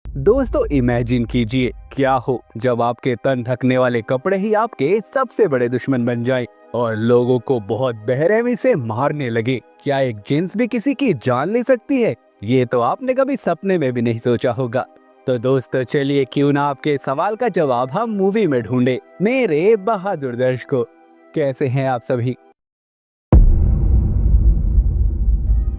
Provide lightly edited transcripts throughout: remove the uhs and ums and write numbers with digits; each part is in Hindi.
दोस्तों इमेजिन कीजिए क्या हो जब आपके तन ढकने वाले कपड़े ही आपके सबसे बड़े दुश्मन बन जाए और लोगों को बहुत बेरहमी से मारने लगे। क्या एक जींस भी किसी की जान ले सकती है? ये तो आपने कभी सपने में भी नहीं सोचा होगा। तो दोस्तों चलिए क्यों ना आपके सवाल का जवाब हम मूवी में ढूंढे। मेरे बहादुर दर्शकों, कैसे हैं आप सभी?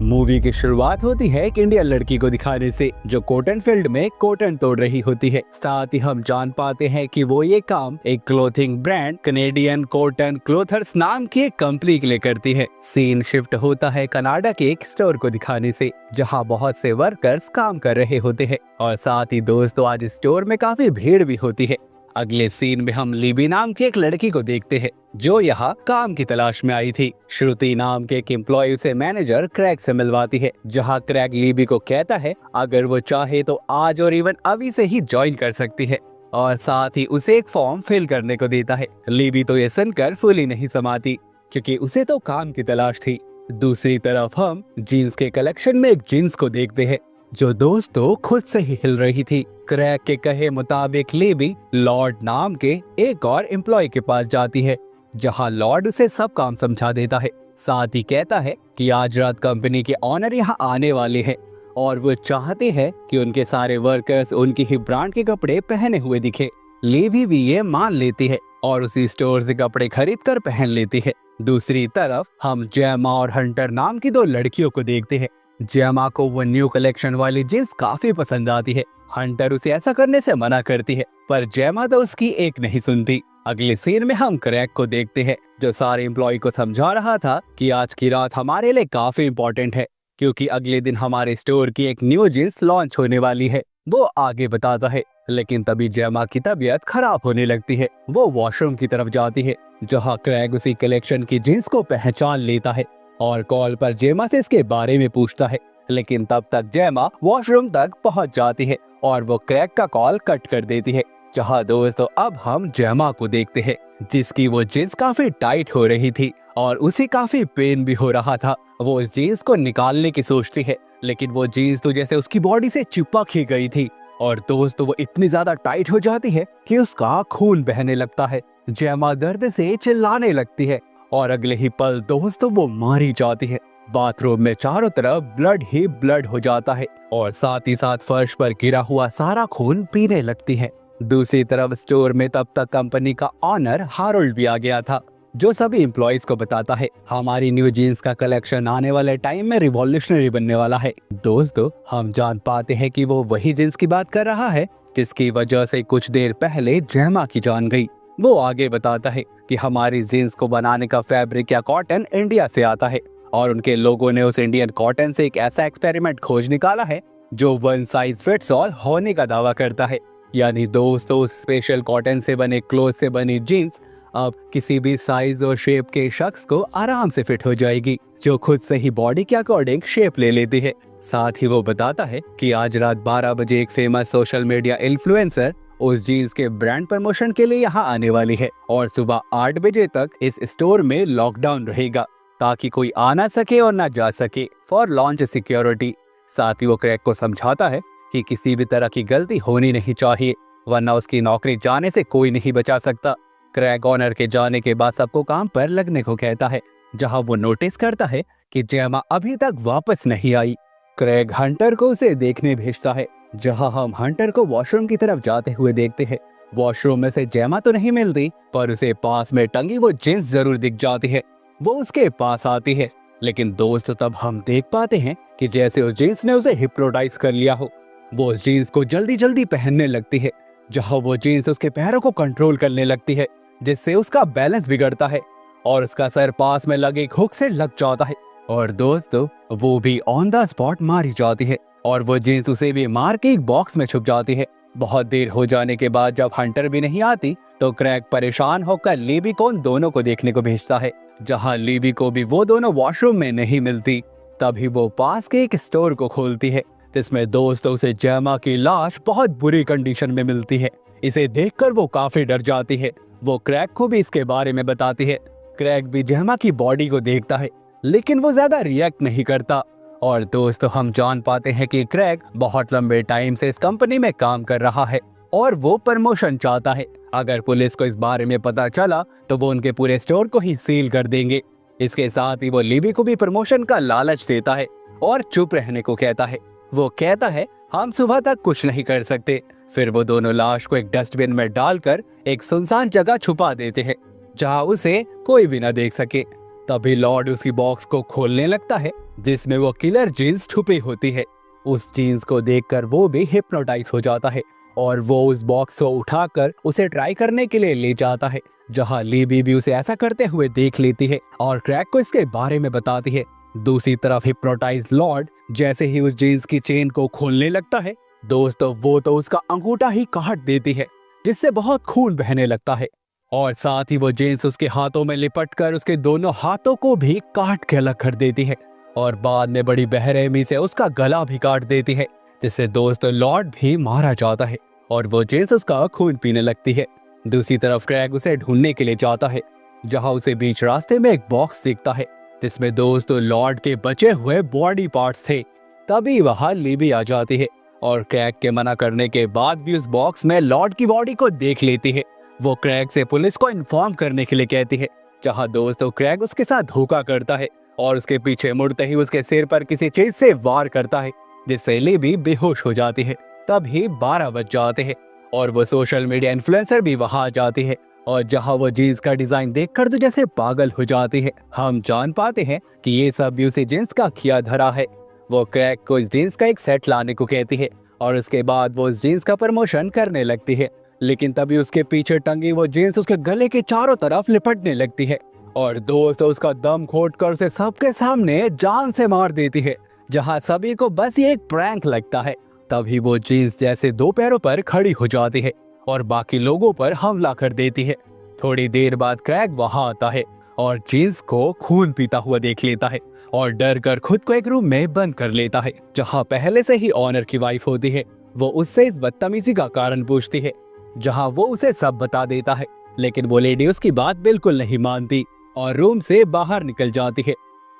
मूवी की शुरुआत होती है एक इंडियन लड़की को दिखाने से जो कॉटन फील्ड में कॉटन तोड़ रही होती है। साथ ही हम जान पाते हैं कि वो ये काम एक क्लोथिंग ब्रांड कैनेडियन कॉटन क्लोथर्स नाम की एक कंपनी के लिए करती है। सीन शिफ्ट होता है कनाडा के एक स्टोर को दिखाने से जहां बहुत से वर्कर्स काम कर रहे होते हैं और साथ ही दोस्तों आज स्टोर में काफी भीड़ भी होती है। अगले सीन में हम लिबी नाम की एक लड़की को देखते हैं जो यहाँ काम की तलाश में आई थी। श्रुति नाम के एक एम्प्लॉय उसे मैनेजर क्रैग से मिलवाती है जहाँ क्रैग लिबी को कहता है अगर वो चाहे तो आज और इवन अभी से ही ज्वाइन कर सकती है और साथ ही उसे एक फॉर्म फिल करने को देता है। लिबी तो ये सुनकर फुली नहीं समाती क्योंकि उसे तो काम की तलाश थी। दूसरी तरफ हम जीन्स के कलेक्शन में एक जीन्स को देखते हैं जो दोस्तों खुद से ही हिल रही थी। क्रैग के कहे मुताबिक लिबी लॉर्ड नाम के एक और एम्प्लॉय के पास जाती है जहां लॉर्ड उसे सब काम समझा देता है। साथ ही कहता है कि आज रात कंपनी के ऑनर यहां आने वाले हैं और वो चाहते हैं कि उनके सारे वर्कर्स उनकी ही ब्रांड के कपड़े पहने हुए दिखे। लिबी भी ये मान लेती है और उसी स्टोर से कपड़े खरीद कर पहन लेती है। दूसरी तरफ हम जेमा और हंटर नाम की दो लड़कियों को देखते हैं। जेमा को वो न्यू कलेक्शन वाली जींस काफी पसंद आती है। हंटर उसे ऐसा करने से मना करती है पर जेमा तो उसकी एक नहीं सुनती। अगले सीन में हम क्रैग को देखते हैं जो सारे एम्प्लॉय को समझा रहा था कि आज की रात हमारे लिए काफी इम्पोर्टेंट है क्योंकि अगले दिन हमारे स्टोर की एक न्यू जींस लॉन्च होने वाली है। वो आगे बताता है लेकिन तभी जेमा की तबीयत खराब होने लगती है। वो वॉशरूम की तरफ जाती है जहाँ क्रैग उसी कलेक्शन की जींस को पहचान लेता है और कॉल पर जेमा से इसके बारे में पूछता है लेकिन तब तक जेमा वॉशरूम तक पहुंच जाती है और वो क्रैग का कॉल कट कर देती है। जहां दोस्तों अब हम जेमा को देखते हैं जिसकी वो जींस काफी टाइट हो रही थी और उसे काफी पेन भी हो रहा था। वो उस जींस को निकालने की सोचती है लेकिन वो जींस तो जैसे उसकी बॉडी से चिपक ही गई थी और दोस्तों वो इतनी ज्यादा टाइट हो जाती है कि उसका खून बहने लगता है। जेमा दर्द से चिल्लाने लगती है और अगले ही पल दोस्तों वो मारी जाती है। बाथरूम में चारों तरफ ब्लड ही ब्लड हो जाता है और साथ ही साथ फर्श पर गिरा हुआ सारा खून पीने लगती है। दूसरी तरफ स्टोर में तब तक कंपनी का ऑनर हारोल्ड भी आ गया था जो सभी एम्प्लॉइज को बताता है हमारी न्यू जीन्स का कलेक्शन आने वाले टाइम में रिवॉल्यूशनरी बनने वाला है। दोस्तों हम जान पाते हैं कि वो वही जीन्स की बात कर रहा है जिसकी वजह से कुछ देर पहले जेमा की जान गई। वो आगे बताता है कि हमारी जीन्स को बनाने का फैब्रिक या कॉटन इंडिया से आता है और उनके लोगों ने उस इंडियन कॉटन से एक ऐसा एक्सपेरिमेंट खोज निकाला है जो वन साइज फिट्स ऑल होने का दावा करता है। यानी दोस्तों स्पेशल कॉटन से बने क्लोथ से बनी जीन्स अब किसी भी साइज और शेप के शख्स को आराम से फिट हो जाएगी जो खुद से ही बॉडी के अकॉर्डिंग शेप ले लेती है। साथ ही वो बताता है कि आज रात 12 बजे एक फेमस सोशल मीडिया इन्फ्लुएंसर उस जीन्स के ब्रांड प्रमोशन के लिए यहाँ आने वाली है और सुबह 8 बजे तक इस स्टोर में लॉकडाउन रहेगा ताकि कोई आ ना सके और ना जा सके फॉर लॉन्च सिक्योरिटी। साथ ही वो क्रैग को समझाता है कि किसी भी तरह की गलती होनी नहीं चाहिए वरना उसकी नौकरी जाने से कोई नहीं बचा सकता। क्रैग ऑनर के जाने के बाद सबको काम पर लगने को कहता है जहां वो नोटिस करता है कि जेमा अभी तक वापस नहीं आई। क्रैग हंटर को उसे देखने भेजता है जहां हम हंटर को वॉशरूम की तरफ जाते हुए देखते हैं। वॉशरूम में से जेमा तो नहीं मिलती पर उसे पास में टंगी वो जींस जरूर दिख जाती है। वो उसके पास आती है लेकिन दोस्त तब हम देख पाते हैं कि जैसे उस जींस ने उसे हिप्नोटाइज कर लिया हो। वो उस जींस को जल्दी जल्दी पहनने लगती है जहां वो जींस उसके पैरों को कंट्रोल करने लगती है जिससे उसका बैलेंस बिगड़ता है और उसका सर पास में लगे एक हुक से लग जाता है और दोस्तों वो भी ऑन द स्पॉट मारी जाती है और वो जींस उसे भी मार के एक बॉक्स में छुप जाती है। बहुत देर हो जाने के बाद जब हंटर भी नहीं आती तो क्रैग परेशान होकर लिबी को उन दोनों को देखने को भेजता है जहां लिबी को भी वो दोनों वॉशरूम में नहीं मिलती। तभी वो पास के एक स्टोर को खोलती है जिसमें दोस्तों से जेमा की लाश बहुत बुरी कंडीशन में मिलती है। इसे देखकर वो काफी डर जाती है वो क्रैक को भी इसके बारे में बताती है। क्रैक भी जेमा की बॉडी को देखता है, लेकिन वो ज्यादा रिएक्ट नहीं करता। और दोस्तों हम जान पाते हैं कि क्रैक बहुत लंबे टाइम से इस कंपनी में काम कर रहा है और वो प्रमोशन चाहता है। अगर पुलिस को इस बारे में पता चला तो वो उनके पूरे स्टोर को ही सील कर देंगे। इसके साथ ही वो लिबी को भी प्रमोशन का लालच देता है और चुप रहने को कहता है। वो कहता है हम सुबह तक कुछ नहीं कर सकते। फिर वो दोनों लाश को एक डस्टबिन में डालकर एक सुनसान जगह छुपा देते हैं जहां उसे कोई भी न देख सके। तभी लॉर्ड उसी बॉक्स को खोलने लगता है जिसमें वो किलर जीन्स छुपी होती है। उस जीन्स को देखकर वो भी हिप्नोटाइज हो जाता है और वो उस बॉक्स को उठाकर उसे ट्राई करने के लिए ले जाता है, जहां लिबी भी उसे ऐसा करते हुए देख लेती है और क्रैक को इसके बारे में बताती है। दूसरी तरफ हिप्नोटाइज लॉर्ड जैसे ही उस जीन्स की चेन को खोलने लगता है, दोस्तों वो तो उसका अंगूठा ही काट देती है, जिससे बहुत खून बहने लगता है। और साथ ही वो जीन्स उसके हाथों में लिपटकर उसके दोनों हाथों को भी काट के अलग कर देती है और बाद में बड़ी बेरहमी से उसका गला भी काट देती है, जिससे दोस्तों लॉर्ड भी मारा जाता है और वो जीन्स उसका खून पीने लगती है। दूसरी तरफ क्रैक उसे ढूंढने के लिए जाता है, जहां उसे बीच रास्ते में एक बॉक्स दिखता है जिसमें दोस्तों लॉर्ड के बचे हुए बॉडी पार्ट्स थे। तभी वहां लिबी आ जाती है और क्रैक के मना करने के बाद भी उस बॉक्स में लॉर्ड की बॉडी को देख लेती है। वो क्रैक से पुलिस को इन्फॉर्म करने के लिए कहती है, जहां दोस्तों क्रैक उसके साथ धोखा करता है और उसके पीछे मुड़ते ही उसके सिर पर किसी चीज से वार करता है, जिससे लिबी बेहोश हो जाती है। तभी 12 बज जाते हैं और वो सोशल मीडिया इन्फ्लुएंसर भी वहां आ जाती है और जहां वो जीन्स का डिजाइन देखकर तो जैसे पागल हो जाती है। हम जान पाते हैं कि ये सब भी उसी जीन्स का किया धरा है। वो क्रैक को इस जीन्स का एक सेट लाने को कहती है और उसके बाद वो इस जीन्स का प्रमोशन करने लगती है, लेकिन तभी उसके पीछे टंगी वो जीन्स उसके गले के चारों तरफ लिपटने लगती है और दोस्तों उसका दम घोंटकर उसे सबके सामने जान से मार देती है, जहां सभी को बस ये एक प्रैंक लगता है। तभी वो जीन्स जैसे 2 पैरों पर खड़ी हो जाती है और बाकी लोगों पर हमला कर देती है। थोड़ी देर बाद क्रैक वहां आता है और जीन्स को खून पीता हुआ देख लेता है और डर कर खुद को एक रूम में बंद कर लेता है, जहां पहले से ही ऑनर की वाइफ होती है। वो उससे इस बदतमीजी का कारण पूछती है, जहां वो उसे सब बता देता है, लेकिन वो लेडी उसकी बात बिल्कुल नहीं मानती और रूम से बाहर निकल जाती है।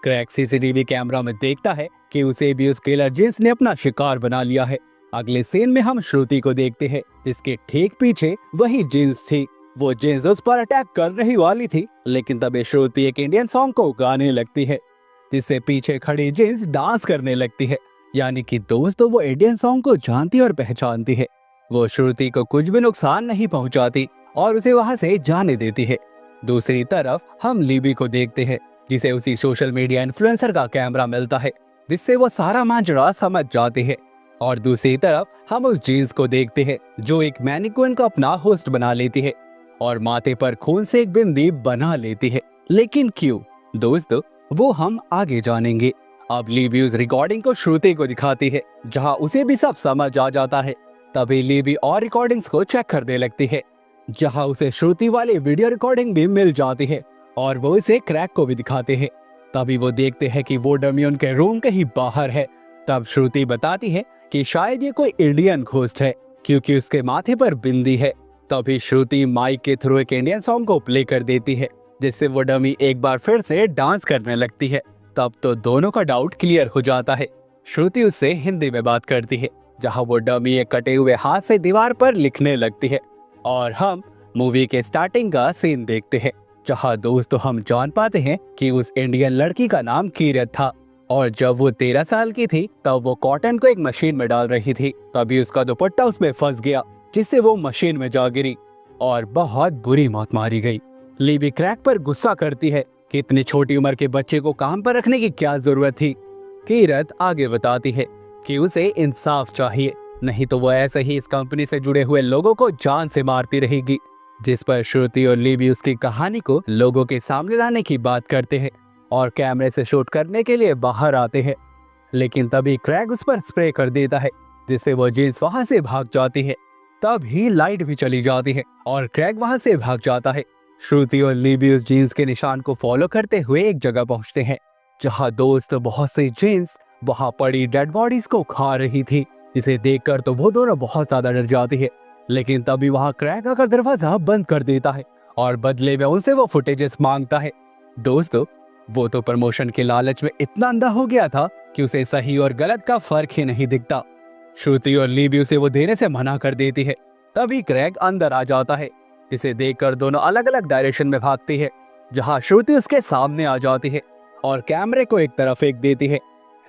क्रैक सीसीटीवी कैमरा में देखता है कि उसे भी उस किलर जीन्स ने अपना शिकार बना लिया है। अगले सीन में हम श्रुति को देखते हैं, जिसके ठीक पीछे वही जीन्स थी। वो जीन्स उस पर अटैक कर रही वाली थी, लेकिन तभी श्रुति एक इंडियन सॉन्ग को गाने लगती है, जिससे पीछे खड़ी जीन्स डांस करने लगती है। यानी कि दोस्तों वो इंडियन सॉन्ग को जानती और पहचानती है। वो श्रुति को कुछ भी नुकसान नहीं पहुंचाती और उसे वहां से जाने देती है। दूसरी तरफ हम लिबी को देखते हैं, जिसे उसी सोशल मीडिया इन्फ्लुएंसर का कैमरा मिलता है, जिससे वो सारा माजरा समझ जाती है। और दूसरी तरफ हम उस जीन्स को देखते हैं जो एक मैनिक्विन को अपना होस्ट बना लेती है और माथे पर खून से एक बिंदी बना लेती है। लेकिन क्यों दोस्तों, वो हम आगे जानेंगे। अब लिबी उस रिकॉर्डिंग को श्रुति को दिखाती है, जहां उसे भी सब समझ आ जाता है। तभी लिबी और रिकॉर्डिंग्स को चेक करने लगती है, जहां उसे श्रुति वाली वीडियो रिकॉर्डिंग भी मिल जाती है और वो इसे क्रैक को भी दिखाते हैं। तभी वो देखते हैं कि वो डमी उनके रूम के ही बाहर है। तब श्रुति बताती है कि शायद ये कोई इंडियन घोस्ट है, क्योंकि उसके माथे पर बिंदी है। तभी श्रुति माइक के थ्रू एक इंडियन सॉन्ग को प्ले कर देती है, जिससे वो डमी एक बार फिर से डांस करने लगती है। तब तो दोनों का डाउट क्लियर हो जाता है। श्रुति उससे हिंदी में बात करती है, जहां वो डमी एक कटे हुए हाथ से दीवार पर लिखने लगती है और हम मूवी के स्टार्टिंग का सीन देखते हैं, जहां दोस्तों हम जान पाते हैं कि उस इंडियन लड़की का नाम कीरत था और जब वो 13 साल की थी तब वो कॉटन को एक मशीन में डाल रही थी। तभी उसका दुपट्टा उसमें फंस गया, जिससे वो मशीन में जा गिरी और बहुत बुरी मौत मारी गई। लिबी क्रैक पर गुस्सा करती है कि इतनी छोटी उम्र के बच्चे को काम पर रखने की क्या जरूरत थी। कीरत आगे बताती है कि उसे इंसाफ चाहिए, नहीं तो वो ऐसे ही इस कंपनी से जुड़े हुए लोगों को जान से मारती रहेगी। जिस पर श्रुति और लिबी उसकी कहानी को लोगों के सामने लाने की बात करते हैं और कैमरे से शूट करने के लिए बाहर आते हैं, लेकिन तभी क्रैक उस पर स्प्रे कर देता है, जिससे वो जीन्स वहां से भाग जाती है। तभी लाइट भी चली जाती है और क्रैक वहां से भाग जाता है। श्रुति और लिबी उस जीन्स के निशान को फॉलो करते हुए एक जगह पहुंचते हैं, जहां दोस्त बहुत सी जीन्स वहां पड़ी डेड बॉडीज को खा रही थी। इसे देखकर तो वो दोनों बहुत ज्यादा डर जाती है, लेकिन तभी वहां क्रैक आकर दरवाजा बंद कर देता है और बदले में उनसे वो फुटेजेस मांगता है। दोस्तों, वो तो प्रमोशन के लालच में इतना अंधा हो गया था कि उसे सही और गलत का फर्क ही नहीं दिखता। श्रुति और लीबी उसे वो देने से मना कर देती है। तभी क्रैग अंदर आ जाता है, जिसे देखकर दोनों अलग अलग डायरेक्शन में भागती है, जहां श्रुति उसके सामने आ जाती है और कैमरे को एक तरफ फेंक देती है।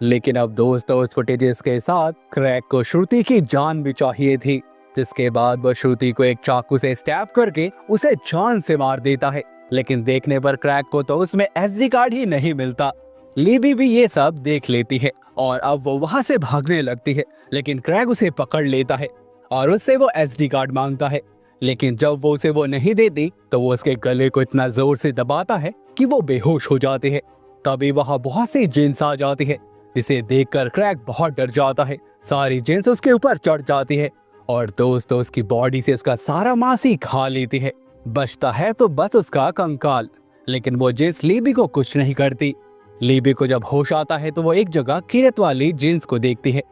लेकिन अब दोस्तों, उस फुटेजेस के साथ क्रैग को श्रुति की जान भी चाहिए थी, जिसके बाद वह श्रुति को एक चाकू से स्टैब करके उसे जान से मार देता है। लेकिन देखने पर क्रैग को तो उसमें एसडी कार्ड ही नहीं मिलता। लीबी भी ये सब देख लेती है और अब वो वहां से भागने लगती है, लेकिन क्रैग उसे पकड़ लेता है और उससे वो एसडी कार्ड मांगता है। लेकिन जब वो उसे वो नहीं देती तो वो उसके गले को इतना जोर से दबाता है कि वो बेहोश हो जाते हैं। तभी वहां बहुत सी जिन्स आ जाती है, जिसे देखकर क्रैग बहुत डर जाता है। सारी जिन्स उसके ऊपर चढ़ जाती है और दोस्तों, उसकी बॉडी से उसका सारा मांस ही खा लेती है। बचता है तो बस उसका कंकाल। लेकिन वो जिन्स लीबी को कुछ नहीं करती। लीबी को जब होश आता है तो वो एक जगह किरत वाली जिन्स को देखती है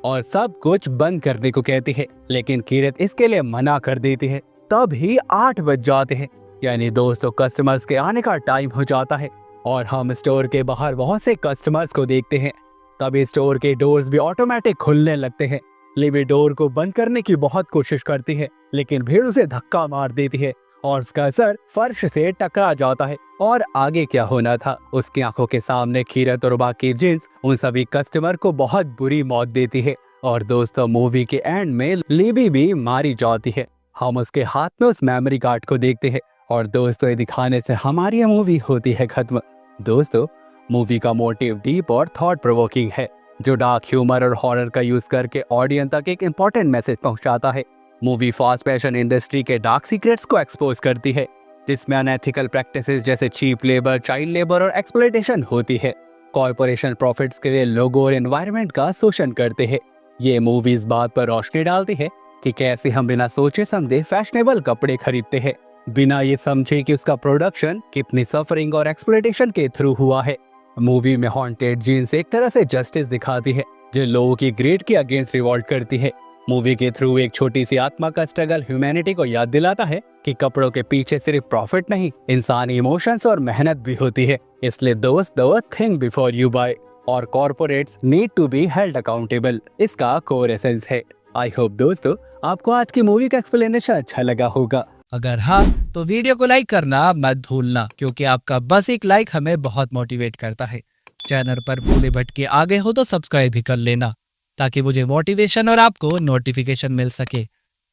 और सब कुछ बंद करने को कहती है, लेकिन किरत इसके लिए मना कर देती है। तब ही 8 बज जाते हैं, यानी दोस्तों कस्टमर्स के आने का टाइम हो जाता है और हम स्टोर के बाहर बहुत से कस्टमर्स को देखते हैं। तभी स्टोर के डोर्स भी ऑटोमेटिक खुलने लगते हैं। लीबी डोर को बंद करने की बहुत कोशिश करती है, लेकिन भीड़ उसे धक्का मार देती है और उसका सर फर्श से टकरा जाता है। और आगे क्या होना था, उसकी आंखों के सामने किरत और बाकी जिन्स उन सभी कस्टमर को बहुत बुरी मौत देती है। और दोस्तों, मूवी के एंड में लीबी भी मारी जाती है। हम उसके हाथ में उस मेमोरी कार्ड को देखते हैं और दोस्तों, ये दिखाने से हमारी ये मूवी होती है खत्म। दोस्तों, मूवी का मोटिव डीप और थॉट प्रोवोकिंग है, जो डार्क ह्यूमर और हॉरर का यूज करके ऑडियंस तक एक इम्पोर्टेंट मैसेज पहुंचाता है। मूवी फास्ट फैशन इंडस्ट्री के डार्क सीक्रेट्स को एक्सपोज करती है, जिसमें अनएथिकल प्रैक्टिसेस जैसे चीप लेबर, चाइल्ड लेबर और एक्सप्लॉयटेशन होती है। कॉर्पोरेशन प्रॉफिट्स के लिए लोगों और एनवायरनमेंट का शोषण करते हैं। ये मूवी इस बात पर रोशनी डालती है कि कैसे हम बिना सोचे समझे फैशनेबल कपड़े खरीदते हैं, बिना ये समझे कि उसका प्रोडक्शन कितनी सफरिंग और एक्सप्लॉयटेशन के थ्रू हुआ है। मूवी में हॉन्टेड जीन्स एक तरह से जस्टिस दिखाती है, जो लोगों की ग्रेड के अगेंस्ट रिवॉल्ट करती है। मूवी के थ्रू एक छोटी सी आत्मा का स्ट्रगल ह्यूमैनिटी को याद दिलाता है कि कपड़ों के पीछे सिर्फ प्रॉफिट नहीं, इंसानी इमोशंस और मेहनत भी होती है। इसलिए दोस्तों, थिंक बिफोर यू बाय और corporates need to be held accountable, इसका कोर एसेंस है। आई होप दोस्तों, आपको आज की मूवी का एक्सप्लेनेशन अच्छा लगा होगा। अगर हाँ, तो वीडियो को लाइक करना मत भूलना, क्योंकि आपका बस एक लाइक हमें बहुत मोटिवेट करता है। चैनल पर भूले भटके आ गए हो तो सब्सक्राइब भी कर लेना, ताकि मुझे मोटिवेशन और आपको नोटिफिकेशन मिल सके।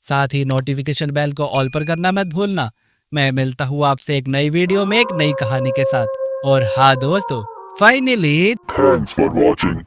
साथ ही नोटिफिकेशन बेल को ऑल पर करना मत भूलना। मैं मिलता हूँ आपसे एक नई वीडियो में एक नई कहानी के साथ। और हाँ दोस्तों, फाइनली Thanks for watching.